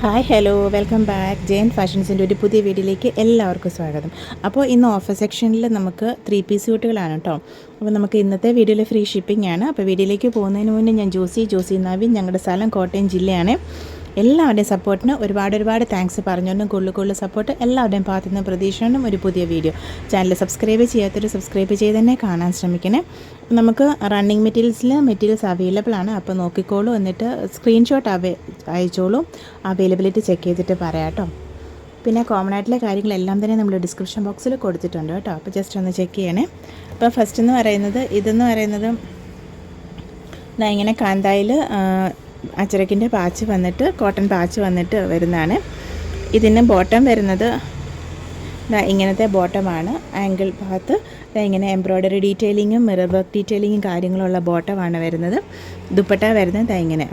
Hi hello welcome back Jain ഫാഷൻസിൻ്റെ ഒരു പുതിയ വീഡിയോയിലേക്ക് എല്ലാവർക്കും സ്വാഗതം. അപ്പോൾ ഇന്ന് ഓഫർ സെക്ഷനിൽ നമുക്ക് 3 പീസ് സ്യൂട്ടുകളാണ് കേട്ടോ. അപ്പോൾ നമുക്ക് ഇന്നത്തെ വീഡിയോയിൽ ഫ്രീ ഷിപ്പിംഗ് ആണ്. അപ്പോൾ വീഡിയോയിലേക്ക് പോകുന്നതിന് മുന്നേ ഞാൻ ജോസി നവീൻ, ഞങ്ങളുടെ സ്ഥലം കോട്ടയം ജില്ലയാണ്. എല്ലാവരുടെയും സപ്പോർട്ടിന് ഒരുപാട് താങ്ക്സ് പറഞ്ഞുകൊണ്ടും കൂടുതൽ സപ്പോർട്ട് എല്ലാവരുടെയും ഭാഗത്തുനിന്ന് പ്രതീക്ഷകൊണ്ടും ഒരു പുതിയ വീഡിയോ. ചാനൽ സബ്സ്ക്രൈബ് ചെയ്യാത്തൊരു സബ്സ്ക്രൈബ് ചെയ്ത് തന്നെ കാണാൻ ശ്രമിക്കണേ. നമുക്ക് റണ്ണിങ് മെറ്റീരിയൽസ് അവൈലബിൾ ആണ്. അപ്പോൾ നോക്കിക്കോളൂ, എന്നിട്ട് സ്ക്രീൻഷോട്ട് അയച്ചോളൂ, അവൈലബിലിറ്റി ചെക്ക് ചെയ്തിട്ട് പറയാം കേട്ടോ. പിന്നെ കോമൺ ആയിട്ടുള്ള കാര്യങ്ങളെല്ലാം തന്നെ നമ്മൾ ഡിസ്ക്രിപ്ഷൻ ബോക്സിൽ കൊടുത്തിട്ടുണ്ട് കേട്ടോ. അപ്പോൾ ജസ്റ്റ് ഒന്ന് ചെക്ക് ചെയ്യണേ. അപ്പോൾ ഫസ്റ്റ് ഇതെന്ന് പറയുന്നത് ഇങ്ങനെ കാന്തായിൽ അച്ചരക്കിൻ്റെ പാച്ച് വന്നിട്ട് കോട്ടൺ പാച്ച് വന്നിട്ട് വരുന്നതാണ്. ഇതിന് ബോട്ടം വരുന്നത് ഇങ്ങനത്തെ ബോട്ടമാണ്. ആംഗിൾ ഭാഗത്ത് ഇങ്ങനെ എംബ്രോയ്ഡറി ഡീറ്റെയിലിങ്ങും മിറർ വർക്ക് ഡീറ്റെയിലിങ്ങും കാര്യങ്ങളുള്ള ബോട്ടമാണ് വരുന്നത്. ദുപ്പട്ട വരുന്നത് ഇങ്ങനെ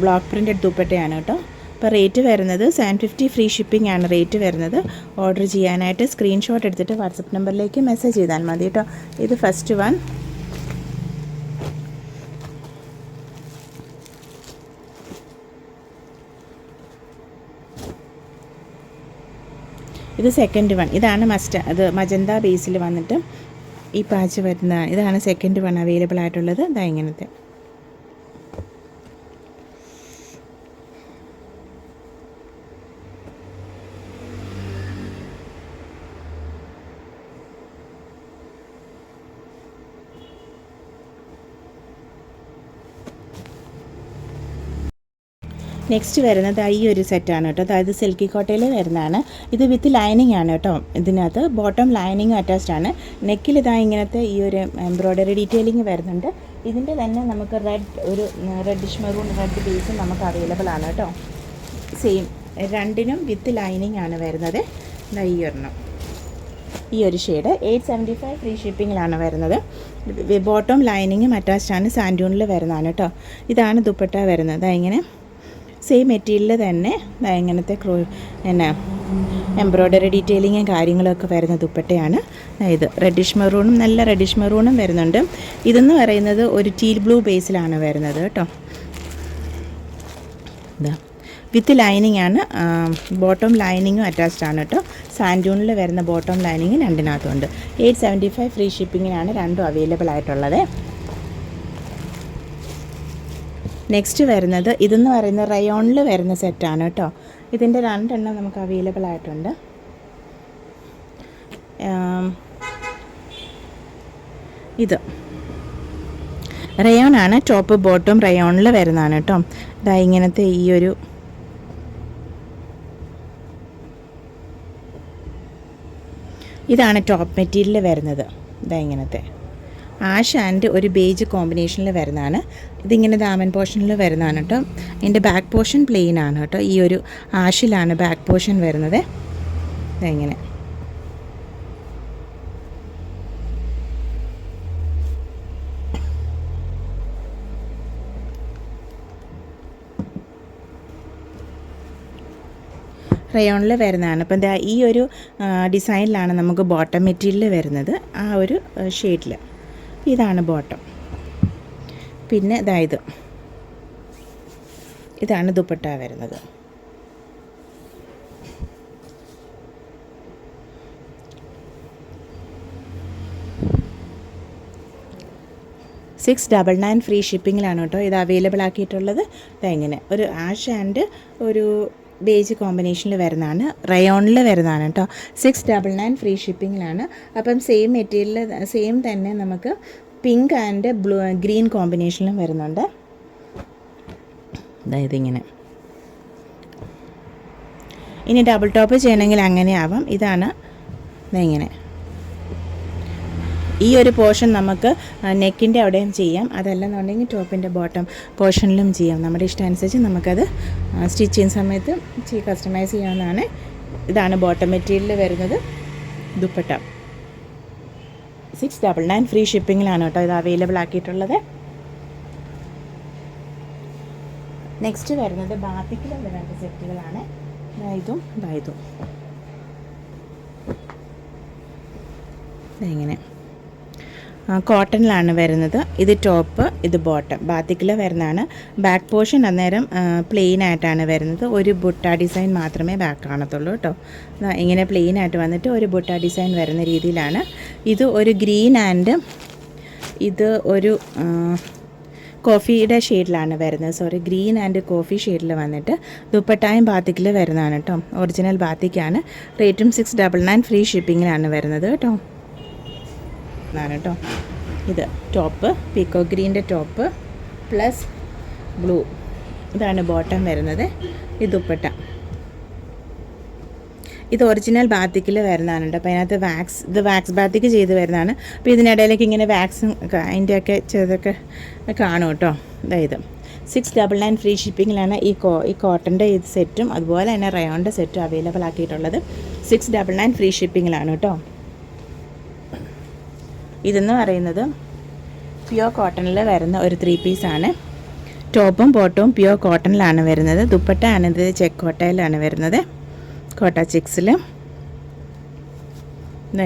ബ്ലോക്ക് പ്രിൻ്റഡ് ദുപ്പട്ടയാണ് കേട്ടോ. അപ്പോൾ റേറ്റ് വരുന്നത് 750 ഫ്രീ ഷിപ്പിംഗ് ആണ് റേറ്റ് വരുന്നത്. ഓർഡർ ചെയ്യാനായിട്ട് സ്ക്രീൻഷോട്ട് എടുത്തിട്ട് വാട്സപ്പ് നമ്പറിലേക്ക് മെസ്സേജ് ചെയ്താൽ മതി കേട്ടോ. ഇത് ഫസ്റ്റ് വൺ. ഇത് സെക്കൻഡ് വൺ. ഇതാണ് അത് മജന്ത ബേസിൽ വന്നിട്ട് ഈ പാച്ച് വരുന്ന ഇതാണ് സെക്കൻഡ് വൺ അവൈലബിൾ ആയിട്ടുള്ളത്. ഇതാ ഇങ്ങനത്തെ. നെക്സ്റ്റ് വരുന്നത് ഈ ഒരു സെറ്റാണ് കേട്ടോ. അതായത് സിൽക്കി കോട്ടയിൽ വരുന്നതാണ്. ഇത് വിത്ത് ലൈനിങ് ആണ് കേട്ടോ. ഇതിനകത്ത് ബോട്ടം ലൈനിങ് അറ്റാച്ച്ഡ് ആണ്. നെക്കിൽ ഇങ്ങനത്തെ ഈ ഒരു എംബ്രോയ്ഡറി ഡീറ്റെയിലിംഗ് വരുന്നുണ്ട്. ഇതിൻ്റെ തന്നെ നമുക്ക് റെഡിഷ് മെറൂൺ റെഡ് ബേസും നമുക്ക് അവൈലബിൾ ആണ് കേട്ടോ. സെയിം രണ്ടിനും വിത്ത് ലൈനിങ് ആണ് വരുന്നത്. ഈ ഒരെണ്ണം, ഈ ഒരു ഷെയ്ഡ് 875 ഫ്രീ ഷിപ്പിങ്ങിലാണ് വരുന്നത്. ബോട്ടം ലൈനിങ്ങും അറ്റാച്ച്ഡ് ആണ്. സാൻഡൂണിൽ വരുന്നതാണ് കേട്ടോ. ഇതാണ് ദുപ്പട്ട വരുന്നത്. ഇങ്ങനെ സെയിം മെറ്റീരിയൽ തന്നെ ഇങ്ങനത്തെ എംബ്രോയ്ഡറി ഡീറ്റെയിലിങ്ങും കാര്യങ്ങളൊക്കെ വരുന്ന ദുപ്പട്ടയാണ്. ഇത് നല്ല റെഡിഷ് മെറൂണും വരുന്നുണ്ട്. ഇതെന്ന് പറയുന്നത് ഒരു ടീൽ ബ്ലൂ ബേസിലാണ് വരുന്നത് കേട്ടോ. ഇതാ വിത്ത് ലൈനിങ് ആണ്. ബോട്ടം ലൈനിങ്ങും അറ്റാച്ച്ഡ് ആണ് കേട്ടോ. സാൻഡൂണിൽ വരുന്ന ബോട്ടം ലൈനിങ് രണ്ടിനകത്തുണ്ട്. 875 ഫ്രീ ഷിപ്പിങ്ങിനാണ് രണ്ടും അവൈലബിൾ ആയിട്ടുള്ളത്. നെക്സ്റ്റ് വരുന്നത് ഇതെന്ന് പറയുന്നത് റയോണിൽ വരുന്ന സെറ്റാണ് കേട്ടോ. ഇതിൻ്റെ രണ്ടെണ്ണം നമുക്ക് അവൈലബിൾ ആയിട്ടുണ്ട്. ഇത് റയോണാണ്. ടോപ്പ് ബോട്ടം റയോണിൽ വരുന്നതാണ് കേട്ടോ. ഇങ്ങനത്തെ ഈ ഒരു ഇതാണ് ടോപ്പ് മെറ്റീരിയൽ വരുന്നത്. ഇങ്ങനത്തെ ആഷ് ആൻഡ് ഒരു ബേജ് കോമ്പിനേഷനിൽ വരുന്നതാണ്. ഇതിങ്ങനെ ദാമൻ പോർഷനിൽ വരുന്നതാണ് കേട്ടോ. ഇതിൻ്റെ ബാക്ക് പോർഷൻ പ്ലെയിൻ ആണ് കേട്ടോ. ഈ ഒരു ആഷിലാണ് ബാക്ക് പോർഷൻ വരുന്നത്. ഇങ്ങനെ റയോണിൽ വരുന്നതാണ്. അപ്പം ഈ ഒരു ഡിസൈനിലാണ് നമുക്ക് ബോട്ടം മെറ്റീരിയൽ വരുന്നത്. ആ ഒരു ഷെയ്ഡിൽ ഇതാണ് ബോട്ടം. പിന്നെ ഇതാണ് ദുപ്പട്ട വരുന്നത്. $699 ഫ്രീ ഷിപ്പിങ്ങിലാണ് കേട്ടോ ഇത് അവൈലബിൾ ആക്കിയിട്ടുള്ളത്. ഇങ്ങനെ ഒരു ആഷ് ആൻഡ് ഒരു ബേജ് കോമ്പിനേഷനിൽ വരുന്നതാണ്. റയോണിൽ വരുന്നതാണ് കേട്ടോ. 699 ഫ്രീ ഷിപ്പിങ്ങിലാണ്. അപ്പം സെയിം മെറ്റീരിയൽ സെയിം തന്നെ നമുക്ക് പിങ്ക് ആൻഡ് ഗ്രീൻ കോമ്പിനേഷനിലും വരുന്നുണ്ട്. ഇങ്ങനെ ഇനി ഡബിൾ ടോപ്പ് ചെയ്യണമെങ്കിൽ അങ്ങനെ ആവാം. ഇതാണ് ഇങ്ങനെ. ഈ ഒരു പോർഷൻ നമുക്ക് നെക്കിൻ്റെ അവിടെയും ചെയ്യാം. അതല്ലെന്നുണ്ടെങ്കിൽ ടോപ്പിൻ്റെ ബോട്ടം പോർഷനിലും ചെയ്യാം. നമ്മുടെ ഇഷ്ടമനുസരിച്ച് നമുക്കത് സ്റ്റിച്ച് ചെയ്യുന്ന സമയത്ത് കസ്റ്റമൈസ് ചെയ്യാവുന്നതാണ്. ഇതാണ് ബോട്ടം മെറ്റീരിയൽ വരുന്നത്. ദുപ്പട്ട 699 ഫ്രീ ഷിപ്പിങ്ങിലാണ് കേട്ടോ ഇത് അവൈലബിൾ ആക്കിയിട്ടുള്ളത്. നെക്സ്റ്റ് വരുന്നത് ബാത്തിക്കിലുള്ള രണ്ട് സെറ്റുകളാണ്. ഇതും ഇങ്ങനെ കോട്ടണിലാണ് വരുന്നത്. ഇത് ടോപ്പ്, ഇത് ബോട്ടം. ബാത്തിക്കിൽ വരുന്നതാണ്. ബാക്ക് പോർഷൻ അന്നേരം പ്ലെയിൻ ആയിട്ടാണ് വരുന്നത്. ഒരു ബുട്ട ഡിസൈൻ മാത്രമേ ബാക്ക് കാണത്തുള്ളൂ കേട്ടോ. ഇങ്ങനെ പ്ലെയിൻ ആയിട്ട് വന്നിട്ട് ഒരു ബുട്ട ഡിസൈൻ വരുന്ന രീതിയിലാണ്. ഇത് ഒരു ഗ്രീൻ ആൻഡ് ഇത് ഒരു കോഫിയുടെ ഷെയ്ഡിലാണ് വരുന്നത്. ഗ്രീൻ ആൻഡ് കോഫി ഷെയ്ഡിൽ വന്നിട്ട് ദുപ്പട്ടായും ബാത്തിക്കിൽ വരുന്നതാണ് കേട്ടോ. ഒറിജിനൽ ബാത്തിക്കാണ്. റേറ്റും 699 ഫ്രീ ഷിപ്പിങ്ങിലാണ് വരുന്നത് കേട്ടോ. ഇതാണ് കേട്ടോ. ഇത് ടോപ്പ്, പീക്കോ ഗ്രീൻ്റെ ടോപ്പ് പ്ലസ് ബ്ലൂ. ഇതാണ് ബോട്ടം വരുന്നത്. ഇത് ദുപ്പട്ട. ഇത് ഒറിജിനൽ ബാത്തിക്കിൽ വരുന്നതാണ് കേട്ടോ. അപ്പോൾ അതിനകത്ത് ഇത് വാക്സ് ബാത്തിക്ക് ചെയ്ത് വരുന്നതാണ്. അപ്പോൾ ഇതിനിടയിലേക്ക് ഇങ്ങനെ വാക്സും അതിൻ്റെയൊക്കെ ചെറുതൊക്കെ കാണും കേട്ടോ. അതായത് 699 ഫ്രീ ഷിപ്പിങ്ങിലാണ് ഈ കോട്ടൻ്റെ ഇത് സെറ്റും അതുപോലെ തന്നെ റയോണിൻ്റെ സെറ്റും അവൈലബിൾ ആക്കിയിട്ടുള്ളത്. 699 ഫ്രീ ഷിപ്പിങ്ങിലാണ് കേട്ടോ. ഇതെന്ന് പറയുന്നത് പ്യുവർ കോട്ടണിൽ വരുന്ന ഒരു 3 പീസാണ്. ടോപ്പും ബോട്ടവും പ്യുവർ കോട്ടണിലാണ് വരുന്നത്. ദുപ്പട്ട ആണിത് ചെക്ക് കോട്ടയിലാണ് വരുന്നത്. കോട്ട ചിക്സിൽ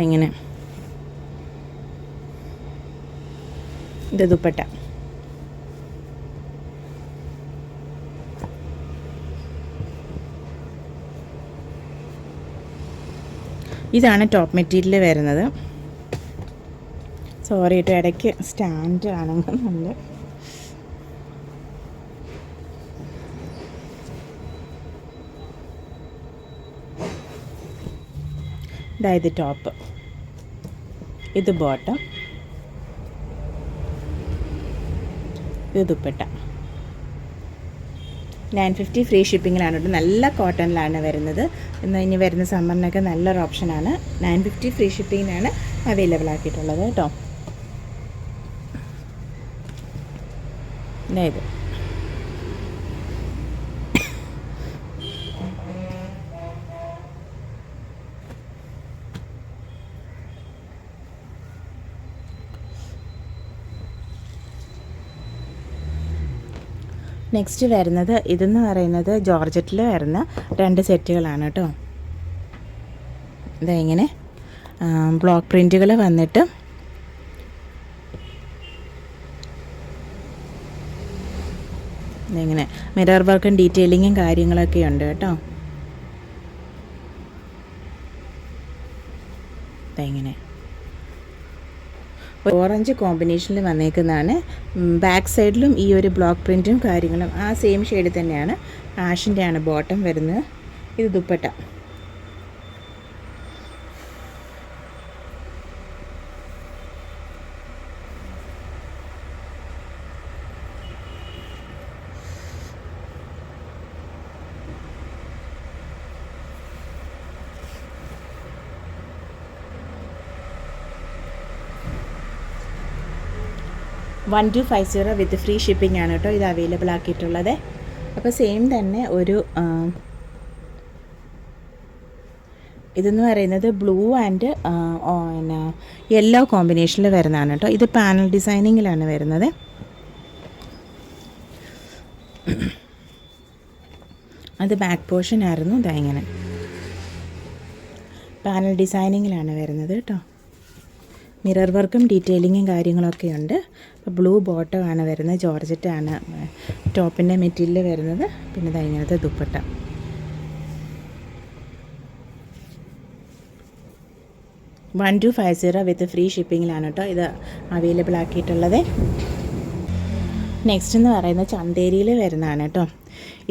ഇങ്ങനെ ഇത് ദുപ്പട്ട. ഇതാണ് ടോപ്പ് മെറ്റീരിയൽ വരുന്നത്. സോറി കേട്ടോ, ഇടയ്ക്ക് സ്റ്റാൻഡ് ആണെന്നുണ്ട്. ഇതായത് ടോപ്പ്, ഇത് ബോട്ടം, ഇത് ദുപ്പട്ട. 950 ഫ്രീ ഷിപ്പിങ്ങിലാണ് കേട്ടോ. നല്ല കോട്ടണിലാണ് വരുന്നത്. ഇനി വരുന്ന സമ്മറിനൊക്കെ നല്ലൊരു ഓപ്ഷനാണ്. 950 ഫ്രീ ഷിപ്പിങ്ങിനാണ് അവൈലബിൾ ആക്കിയിട്ടുള്ളത് കേട്ടോ. ഇത് നെക്സ്റ്റ് വരുന്നത് ഇതെന്ന് പറയുന്നത് ജോർജറ്റിൽ വരുന്ന 2 സെറ്റുകളാണ് കേട്ടോ. ഇങ്ങനെ ബ്ലോക്ക് പ്രിൻറ്റുകൾ വന്നിട്ട് ഇങ്ങനെ മിറർ വർക്കും ഡീറ്റെയിലിങ്ങും കാര്യങ്ങളൊക്കെ ഉണ്ട് കേട്ടോ. ഇങ്ങനെ ഓറഞ്ച് കോമ്പിനേഷനിൽ വന്നേക്കുന്നതാണ്. ബാക്ക് സൈഡിലും ഈ ഒരു ബ്ലോക്ക് പ്രിൻറ്റും കാര്യങ്ങളും ആ സെയിം ഷെയ്ഡ് തന്നെയാണ്. ആഷിൻ്റെ ആണ് ബോട്ടം വരുന്നത്. ഇത് ദുപ്പട്ട. വൺ 1250 വിത്ത് ഫ്രീ ഷിപ്പിംഗ് ആണ് കേട്ടോ ഇത് അവൈലബിൾ ആക്കിയിട്ടുള്ളത്. അപ്പോൾ സെയിം തന്നെ ഒരു ഇതെന്ന് പറയുന്നത് ബ്ലൂ ആൻഡ് പിന്നെ യെല്ലോ കോമ്പിനേഷനിൽ വരുന്നതാണ് കേട്ടോ. ഇത് പാനൽ ഡിസൈനിങ്ങിലാണ് വരുന്നത്. അത് ബാക്ക് പോർഷൻ ആയിരുന്നു. ഇങ്ങനെ പാനൽ ഡിസൈനിങ്ങിലാണ് വരുന്നത് കേട്ടോ. മിറർ വർക്കും ഡീറ്റെയിലിങ്ങും കാര്യങ്ങളൊക്കെ ഉണ്ട്. അപ്പോൾ ബ്ലൂ ബോട്ടം ആണ് വരുന്നത്. ജോർജറ്റാണ് ടോപ്പിൻ്റെ മെറ്റീരിയൽ വരുന്നത്. പിന്നെ ഇങ്ങനത്തെ ദുപ്പട്ട. വൺ 1250 വിത്ത് ഫ്രീ ഷിപ്പിങ്ങിലാണ് കേട്ടോ ഇത് അവൈലബിൾ ആക്കിയിട്ടുള്ളത്. നെക്സ്റ്റ് എന്ന് പറയുന്നത് ചന്തേരിയിൽ വരുന്നതാണ് കേട്ടോ.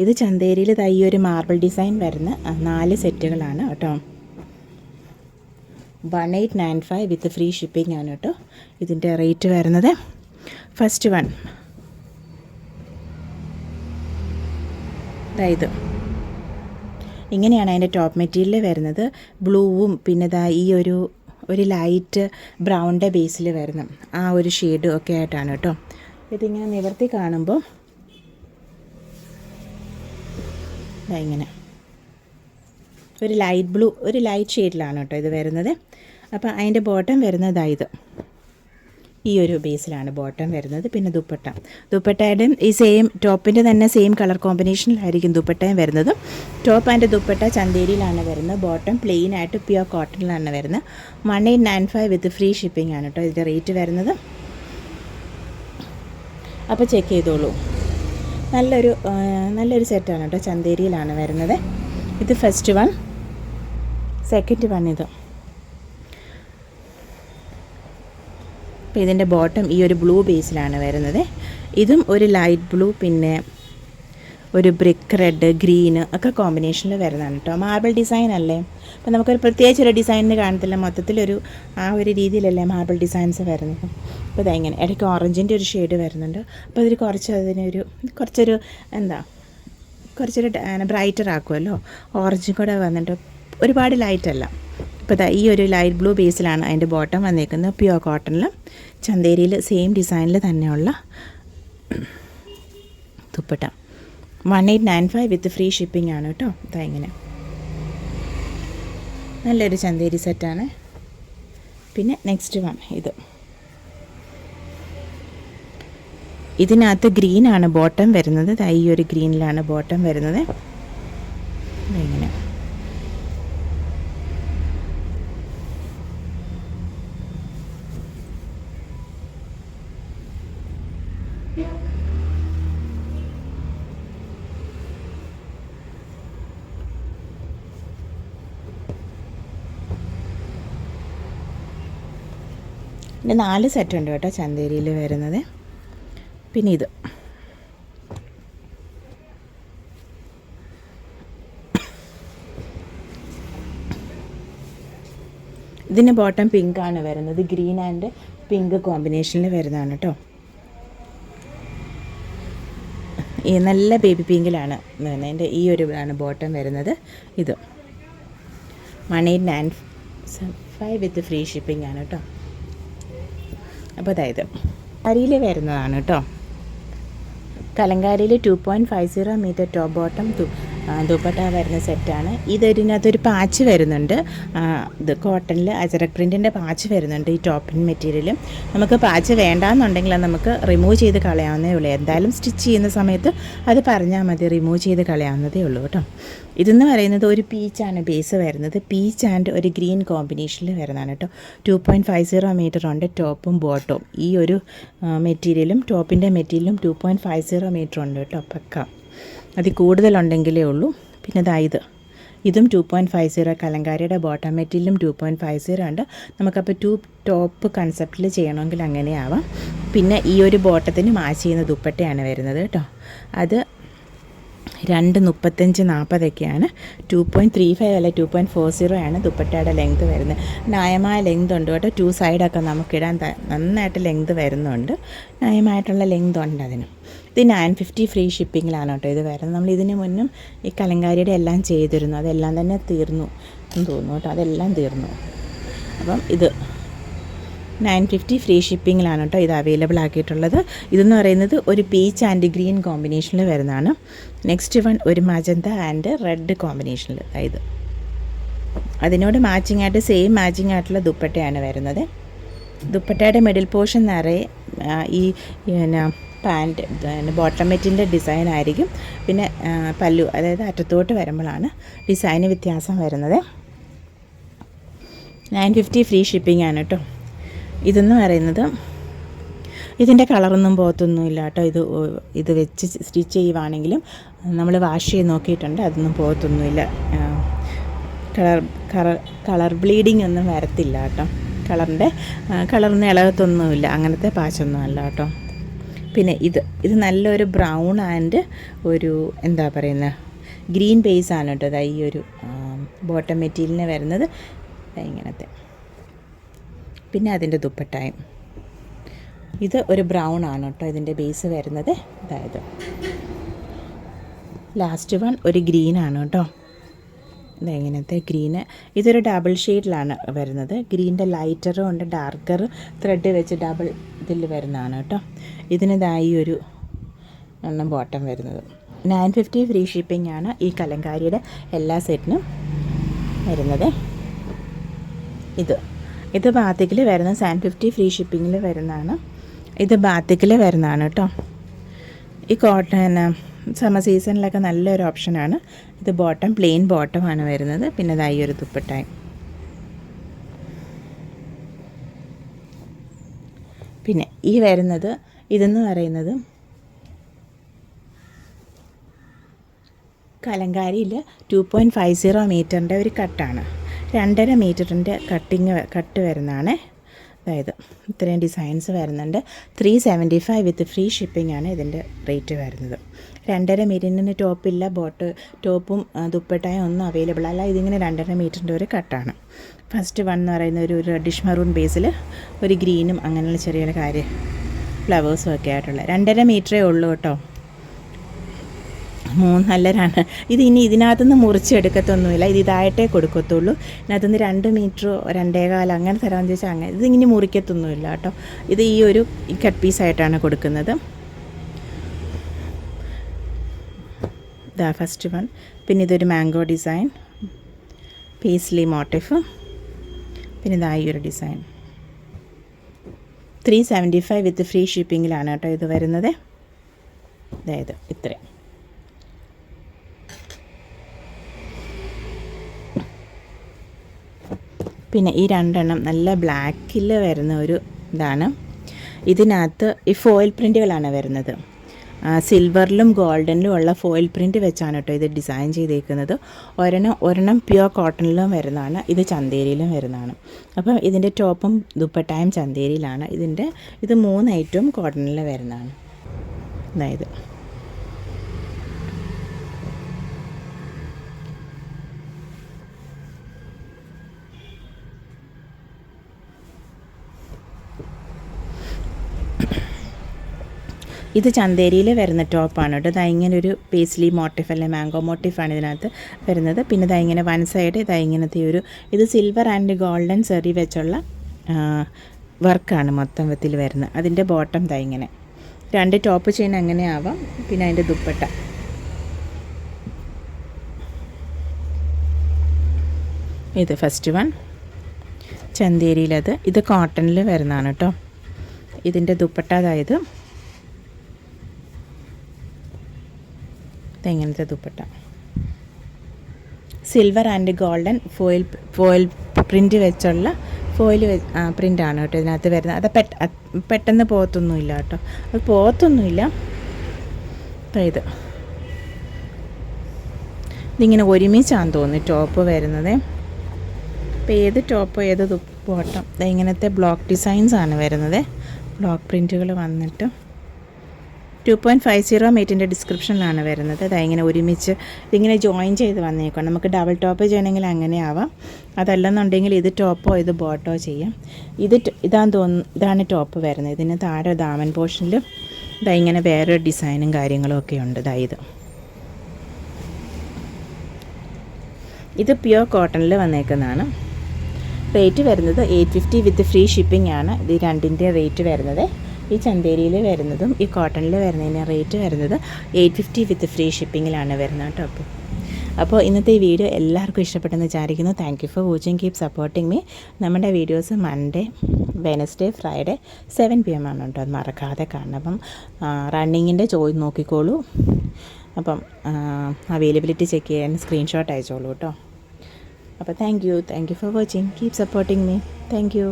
ഇത് ചന്തേരിയിൽ ഈ ഒരു മാർബിൾ ഡിസൈൻ വരുന്ന 4 സെറ്റുകളാണ് കേട്ടോ. 1895 വിത്ത് ഫ്രീ ഷിപ്പിംഗ് ആണ് കേട്ടോ ഇതിൻ്റെ റേറ്റ് വരുന്നത്. ഫസ്റ്റ് വൺ അതായത് ഇങ്ങനെയാണ് അതിൻ്റെ ടോപ്പ് മെറ്റീരിയൽ വരുന്നത്. ബ്ലൂവും പിന്നെ ഈ ഒരു ലൈറ്റ് ബ്രൗണിൻ്റെ ബേസിൽ വരുന്ന ആ ഒരു ഷെയ്ഡും ഒക്കെ ആയിട്ടാണ് കേട്ടോ. ഇതിങ്ങനെ നിവർത്തി കാണുമ്പോൾ ഇങ്ങനെ ഒരു ലൈറ്റ് ബ്ലൂ, ഒരു ലൈറ്റ് ഷെയ്ഡിലാണ് കേട്ടോ ഇത് വരുന്നത്. അപ്പോൾ അതിൻ്റെ ബോട്ടം വരുന്നത് ഈ ഒരു ബേസിലാണ് ബോട്ടം വരുന്നത്. പിന്നെ ദുപ്പട്ടയുടെയും ഈ സെയിം ടോപ്പിൻ്റെ തന്നെ സെയിം കളർ കോമ്പിനേഷനിലായിരിക്കും ദുപ്പട്ടയും വരുന്നത്. ടോപ്പ് ആൻഡ് ദുപ്പട്ട ചന്തേരിയിലാണ് വരുന്നത്. ബോട്ടം പ്ലെയിൻ ആയിട്ട് പ്യുവർ കോട്ടണിലാണ് വരുന്നത്. 1895 വിത്ത് ഫ്രീ ഷിപ്പിംഗ് ആണ് കേട്ടോ ഇതിൻ്റെ റേറ്റ് വരുന്നത്. അപ്പോൾ ചെക്ക് ചെയ്തോളൂ. നല്ലൊരു സെറ്റാണ് കേട്ടോ. ചന്തേരിയിലാണ് വരുന്നത്. ഇത് ഫസ്റ്റ് വൺ. സെക്കൻഡ് വൺ ഇത്. അപ്പോൾ ഇതിൻ്റെ ബോട്ടം ഈ ഒരു ബ്ലൂ ബേസിലാണ് വരുന്നത്. ഇതും ഒരു ലൈറ്റ് ബ്ലൂ, പിന്നെ ഒരു ബ്രിക്ക് റെഡ്, ഗ്രീന് ഒക്കെ കോമ്പിനേഷനിൽ വരുന്നതാണ് കേട്ടോ. മാർബിൾ ഡിസൈൻ അല്ലേ, അപ്പോൾ നമുക്കൊരു പ്രത്യേകിച്ചൊരു ഡിസൈനിന് കാണത്തില്ല, മൊത്തത്തിലൊരു ആ ഒരു രീതിയിലല്ലേ മാർബിൾ ഡിസൈൻസ് വരുന്നത്. അപ്പോൾ ഇതെങ്ങനെ ഇടയ്ക്ക് ഓറഞ്ചിൻ്റെ ഒരു ഷെയ്ഡ് വരുന്നുണ്ട്. അപ്പോൾ ഇതിൽ കുറച്ചൊരു ബ്രൈറ്റർ ആക്കുമല്ലോ, ഓറഞ്ചും കൂടെ വന്നിട്ട് ഒരുപാട് ലൈറ്റല്ല. അപ്പോൾ ഈ ഒരു ലൈറ്റ് ബ്ലൂ ബേസിലാണ് അതിൻ്റെ ബോട്ടം വന്നേക്കുന്നത്. പ്യുവർ കോട്ടണിൽ ചന്തേരിയിൽ സെയിം ഡിസൈനിൽ തന്നെയുള്ള ദുപ്പട്ട. 1895 വിത്ത് ഫ്രീ ഷിപ്പിംഗ് ആണ് കേട്ടോ. ഇങ്ങനെ നല്ലൊരു ചന്തേരി സെറ്റാണ്. പിന്നെ നെക്സ്റ്റ് വൺ ഇതിനകത്ത് ഗ്രീനാണ് ബോട്ടം വരുന്നത്. ഈ ഒരു ഗ്രീനിലാണ് ബോട്ടം വരുന്നത്. ഇങ്ങനെ പിന്നെ 4 സെറ്റ് ഉണ്ട് കേട്ടോ ചന്തേരിയിൽ വരുന്നത്. പിന്നെ ഇതിന് ബോട്ടം പിങ്കാണ് വരുന്നത്. ഗ്രീൻ ആൻഡ് പിങ്ക് കോമ്പിനേഷനിൽ വരുന്നതാണ് കേട്ടോ. ഈ നല്ല ബേബി പിങ്കിലാണ് എൻ്റെ ഈ ഒരു ആണ് ബോട്ടം വരുന്നത്. ഇത് 1895 വിത്ത് ഫ്രീ ഷിപ്പിംഗ് ആണ് കേട്ടോ. അപ്പോൾ അരിയിൽ വരുന്നതാണ് കേട്ടോ. കലങ്കാരിയിൽ 2.50 മീറ്റർ ടോപ്പ് ബോട്ടം ദുപ്പട്ട വരുന്ന സെറ്റാണ്. ഇതിനകത്തൊരു പാച്ച് വരുന്നുണ്ട്. ഇത് കോട്ടണിൽ അജറക് പ്രിൻറ്റിൻ്റെ പാച്ച് വരുന്നുണ്ട് ഈ ടോപ്പിൻ മെറ്റീരിയലും. നമുക്ക് പാച്ച് വേണ്ടാന്നുണ്ടെങ്കിൽ അത് നമുക്ക് റിമൂവ് ചെയ്ത് കളയാവുന്നേ ഉള്ളൂ. എന്തായാലും സ്റ്റിച്ച് ചെയ്യുന്ന സമയത്ത് അത് പറഞ്ഞാൽ മതി, റിമൂവ് ചെയ്ത് കളയാവുന്നതേ ഉള്ളൂ കേട്ടോ. ഇതെന്ന് പറയുന്നത് ഒരു പീച്ചാണ് ബേസ് വരുന്നത്. പീച്ച് ആൻഡ് ഒരു ഗ്രീൻ കോമ്പിനേഷനിൽ വരുന്നതാണ് കേട്ടോ. 2.50 മീറ്റർ ഉണ്ട് ടോപ്പും ബോട്ടവും. ഈ ഒരു മെറ്റീരിയലും ടോപ്പിൻ്റെ മെറ്റീരിയലും 2.50 മീറ്റർ ഉണ്ട് കേട്ടോ. പക്ക അതിൽ കൂടുതലുണ്ടെങ്കിലേ ഉള്ളൂ. പിന്നെ ഇതും 2.50 കലങ്കാരിയുടെ ബോട്ടം മെറ്റീരിയലും 2.50 ഉണ്ട്. നമുക്കപ്പോൾ ടോപ്പ് കൺസെപ്റ്റിൽ ചെയ്യണമെങ്കിൽ അങ്ങനെ ആവാം. പിന്നെ ഈ ഒരു ബോട്ടത്തിന് മാച്ച് ചെയ്യുന്ന ദുപ്പട്ടയാണ് വരുന്നത് കേട്ടോ. അത് 2.35-40 2.35 അല്ല 2.40 ആണ് ദുപ്പട്ടയുടെ ലെങ്ത് വരുന്നത്. ന്യായമായ ലെങ്ത് ഉണ്ട് കേട്ടോ. 2 സൈഡൊക്കെ നമുക്കിടാൻ നന്നായിട്ട് ലെങ്ത് വരുന്നുണ്ട്. ന്യായമായിട്ടുള്ള ലെങ്ത് ഉണ്ട് അതിന്. ഇത് 950 ഫ്രീ ഷിപ്പിങ്ങിലാണ് കേട്ടോ ഇത് വരുന്നത്. നമ്മൾ ഇതിന് മുന്നും ഈ കലങ്കാരിയുടെ എല്ലാം ചെയ്തിരുന്നു. അതെല്ലാം തന്നെ തീർന്നു എന്ന് തോന്നുന്നു കേട്ടോ. അതെല്ലാം തീർന്നു. അപ്പം ഇത് 950 ഫ്രീ ഷിപ്പിങ്ങിലാണ് കേട്ടോ ഇത് അവൈലബിൾ ആക്കിയിട്ടുള്ളത്. ഇതെന്ന് പറയുന്നത് ഒരു പീച്ച് ആൻഡ് ഗ്രീൻ കോമ്പിനേഷനിൽ വരുന്നതാണ്. നെക്സ്റ്റ് വൺ ഒരു മജന്ത ആൻഡ് റെഡ് കോമ്പിനേഷനിൽ. അതിനോട് മാച്ചിങ് ആയിട്ട് സെയിം മാച്ചിങ് ആയിട്ടുള്ള ദുപ്പട്ടയാണ് വരുന്നത്. ദുപ്പട്ടയുടെ മിഡിൽ പോർഷൻ നിറയെ ഈ പാൻറ്റ് ബോട്ടം മെറ്റിൻ്റെ ഡിസൈൻ ആയിരിക്കും. പിന്നെ പല്ലു, അതായത് അറ്റത്തോട്ട് വരുമ്പോഴാണ് ഡിസൈന് വ്യത്യാസം വരുന്നത്. 950 ഫ്രീ ഷിപ്പിംഗ് ആണ് കേട്ടോ. ഇതെന്ന് പറയുന്നത് ഇതിൻ്റെ കളറൊന്നും പോകത്തൊന്നുമില്ല കേട്ടോ. ഇത് വെച്ച് സ്റ്റിച്ച് ചെയ്യുവാണെങ്കിലും നമ്മൾ വാഷ് ചെയ്ത് നോക്കിയിട്ടുണ്ട്, അതൊന്നും പോകത്തൊന്നുമില്ല. കളർ ബ്ലീഡിങ് ഒന്നും വരത്തില്ല കേട്ടോ. കളറിന് ഇളകത്തൊന്നുമില്ല, അങ്ങനത്തെ പാച്ചൊന്നും അല്ല കേട്ടോ. പിന്നെ ഇത് നല്ലൊരു ബ്രൗൺ ആൻഡ് ഒരു എന്താ പറയുന്നത് ഗ്രീൻ ബേസാണ് കേട്ടോ. ഈ ഒരു ബോട്ടം മെറ്റീരിയലിന് വരുന്നത് ഇങ്ങനത്തെ. പിന്നെ അതിൻ്റെ ദുപ്പട്ടായും ഇത് ഒരു ബ്രൗൺ ആണ് കേട്ടോ ഇതിൻ്റെ ബേസ് വരുന്നത്. അതായത് ലാസ്റ്റ് വൺ ഒരു ഗ്രീനാണ് കേട്ടോ. ഇതെങ്ങനത്തെ ഗ്രീന്. ഇതൊരു ഡബിൾ ഷെയ്ഡിലാണ് വരുന്നത്. ഗ്രീൻ്റെ ലൈറ്ററും ഉണ്ട്, ഡാർക്കർ ത്രെഡ് വെച്ച് ഡബിൾ ഇതിൽ വരുന്നതാണ് കേട്ടോ. ഇതിന് ഈ ഒരു എണ്ണം ബോട്ടം വരുന്നത്. 950 ഫ്രീ ഷിപ്പിംഗ് ആണ് ഈ കലങ്കാരിയുടെ എല്ലാ സെറ്റിനും വരുന്നത്. ഇത് ബാത്തിക്കിൽ വരുന്ന 750 ഫ്രീ ഷിപ്പിങ്ങിൽ വരുന്നതാണ്. ഇത് ബാത്തിക്കിൽ വരുന്നതാണ് കേട്ടോ. ഈ കോട്ടൺ സമ്മർ സീസണിലൊക്കെ നല്ലൊരു ഓപ്ഷനാണ്. ഇത് ബോട്ടം പ്ലെയിൻ ബോട്ടമാണ് വരുന്നത്. പിന്നെ ഇതായി ഒരു ദുപ്പട്ടായും. പിന്നെ ഈ വരുന്നത് ഇതെന്ന് പറയുന്നത് കലങ്കാരിയിൽ 2.50 മീറ്ററിൻ്റെ ഒരു കട്ടാണ്. 2.5 മീറ്ററിൻ്റെ കട്ട് വരുന്നതാണ്. അതായത് ഇത്രയും ഡിസൈൻസ് വരുന്നുണ്ട്. 375 വിത്ത് ഫ്രീ ഷിപ്പിംഗ് ആണ് ഇതിൻ്റെ റേറ്റ് വരുന്നത്. 2.5 മീറ്ററിന് ടോപ്പില്ല, ടോപ്പും ദുപ്പട്ടായും ഒന്നും അവൈലബിൾ അല്ല. ഇതിങ്ങനെ 2.5 മീറ്ററിൻ്റെ ഒരു കട്ടാണ്. ഫസ്റ്റ് വൺ എന്ന് പറയുന്ന ഒരു റെഡിഷ് മറൂൺ ബേസിൽ ഒരു ഗ്രീനും അങ്ങനെയുള്ള ചെറിയ കാര്യം ഫ്ലവേഴ്സും ഒക്കെ ആയിട്ടുള്ള 2.5 മീറ്ററേ ഉള്ളൂ കേട്ടോ. 3 ഇത് ഇനി ഇതിനകത്തുനിന്ന് മുറിച്ചെടുക്കത്തൊന്നുമില്ല. ഇത് ഇതായിട്ടേ കൊടുക്കത്തുള്ളൂ. ഇതിനകത്തുനിന്ന് 2 മീറ്ററോ 2.25 അങ്ങനെ തരാമെന്ന് ചോദിച്ചാൽ അങ്ങനെ ഇതിങ്ങനെ മുറിക്കത്തൊന്നുമില്ല കേട്ടോ. ഇത് ഈ ഒരു കട്ട് പീസായിട്ടാണ് കൊടുക്കുന്നത്. ഇതാ ഫസ്റ്റ് വൺ. പിന്നെ ഇതൊരു മാംഗോ ഡിസൈൻ, പേസ്ലി മോട്ടീഫ്. പിന്നെ ഇതാ ഈ ഒരു ഡിസൈൻ 375 വിത്ത് ഫ്രീ ഷിപ്പിങ്ങിലാണ് കേട്ടോ ഇത് വരുന്നത്. അതായത് ഇത്രയും. പിന്നെ ഈ 2 നല്ല ബ്ലാക്കിൽ വരുന്ന ഒരു ഇതാണ്. ഇതിനകത്ത് ഈ ഫോയിൽ പ്രിൻറ്റുകളാണ് വരുന്നത്. സിൽവറിലും ഗോൾഡനിലും ഉള്ള ഫോയിൽ പ്രിൻറ്റ് വെച്ചാണ് കേട്ടോ ഇത് ഡിസൈൻ ചെയ്തേക്കുന്നത്. ഒരെണ്ണം പ്യുവർ കോട്ടണിലും വരുന്നതാണ്. ഇത് ചന്തേരിയിലും വരുന്നതാണ്. അപ്പം ഇതിൻ്റെ ടോപ്പും ദുപ്പട്ടായും ചന്തേരിയിലാണ്. ഇത് 3 ഐറ്റവും കോട്ടണിൽ വരുന്നതാണ്. അതായത് ഇത് ചന്തേരിയിൽ വരുന്ന ടോപ്പാണ് കേട്ടോ. ഇതാ ഇങ്ങനെ ഒരു പേസ്ലി മോട്ടീഫ് അല്ലെ മാംഗോ മോട്ടീഫാണ് ഇതിനകത്ത് വരുന്നത്. പിന്നെ ഇതാ ഇങ്ങനെ വൺ സൈഡ് ഇതാ ഇങ്ങനത്തെ ഇത് സിൽവർ ആൻഡ് ഗോൾഡൻ സെറി വെച്ചുള്ള വർക്കാണ് മൊത്തത്തിൽ വരുന്നത്. അതിൻ്റെ ബോട്ടം ഇതാ ഇങ്ങനെ 2 ടോപ്പ് ചെയിൻ അങ്ങനെ ആവാം. പിന്നെ അതിൻ്റെ ദുപ്പട്ട ഇത് ഫസ്റ്റ് വൺ ചന്തേരിയിലത്. ഇത് കോട്ടണിൽ വരുന്നതാണ് കേട്ടോ. ഇതിൻ്റെ ദുപ്പട്ട അതായത് ഇങ്ങനത്തെ dupatta silver and golden foil print വെച്ചുള്ള പ്രിൻ്റാണ് കേട്ടോ ഇതിനകത്ത് വരുന്നത്. അത് പെട്ടെന്ന് പോകത്തൊന്നുമില്ല കേട്ടോ. അത് പോകത്തൊന്നുമില്ല. ഇതിങ്ങനെ ഒരുമിച്ചാന്ന് തോന്നുന്നു ടോപ്പ് വരുന്നത്. അപ്പോൾ ഏത് ടോപ്പോ ഏത് ബോട്ടം ഇങ്ങനത്തെ ബ്ലോക്ക് ഡിസൈൻസാണ് വരുന്നത്. ബ്ലോക്ക് പ്രിൻറ്റുകൾ വന്നിട്ട് 2.50 മീറ്ററിൻ്റെ ഡിസ്ക്രിപ്ഷനിലാണ് വരുന്നത്. അതായത് ഒരുമിച്ച് ഇതിങ്ങനെ ജോയിൻ ചെയ്ത് വന്നേക്കാം. നമുക്ക് ഡബിൾ ടോപ്പ് ചെയ്യണമെങ്കിൽ അങ്ങനെ ആവാം. അതല്ലെന്നുണ്ടെങ്കിൽ ഇത് ടോപ്പോ ഇത് ബോട്ടോ ചെയ്യാം. ഇതാണ് ടോപ്പ് വരുന്നത്. ഇതിന് താഴെ ദാമൻ പോർഷനിൽ ഇങ്ങനെ വേറെ ഡിസൈനും കാര്യങ്ങളും ഒക്കെ ഉണ്ട്. ഇത് പ്യുവർ കോട്ടണിൽ വന്നേക്കുന്നതാണ്. റേറ്റ് വരുന്നത് 850 വിത്ത് ഫ്രീ ഷിപ്പിംഗ് ആണ്. ഇത് രണ്ടിൻ്റെ റേറ്റ് വരുന്നത്. ഈ ചന്തേരിയിൽ വരുന്നതും ഈ കോട്ടണിൽ വരുന്നതിന് റേറ്റ് വരുന്നത് 850 വിത്ത് ഫ്രീ ഷിപ്പിങ്ങിലാണ് വരുന്നത് കേട്ടോ. അപ്പോൾ ഇന്നത്തെ ഈ വീഡിയോ എല്ലാവർക്കും ഇഷ്ടപ്പെട്ടെന്ന് വിചാരിക്കുന്നു. Thank you for watching. Keep supporting me. നമ്മുടെ videos Monday, Wednesday, Friday 7 PM ആണ് കേട്ടോ. അത് മറക്കാതെ കാണണം. അപ്പം റണ്ണിങ്ങിൻ്റെ നോക്കിക്കോളൂ. അപ്പം അവൈലബിലിറ്റി ചെക്ക് ചെയ്യാൻ സ്ക്രീൻഷോട്ട് അയച്ചോളൂ കേട്ടോ. അപ്പോൾ thank you for watching. Keep supporting me. Thank you.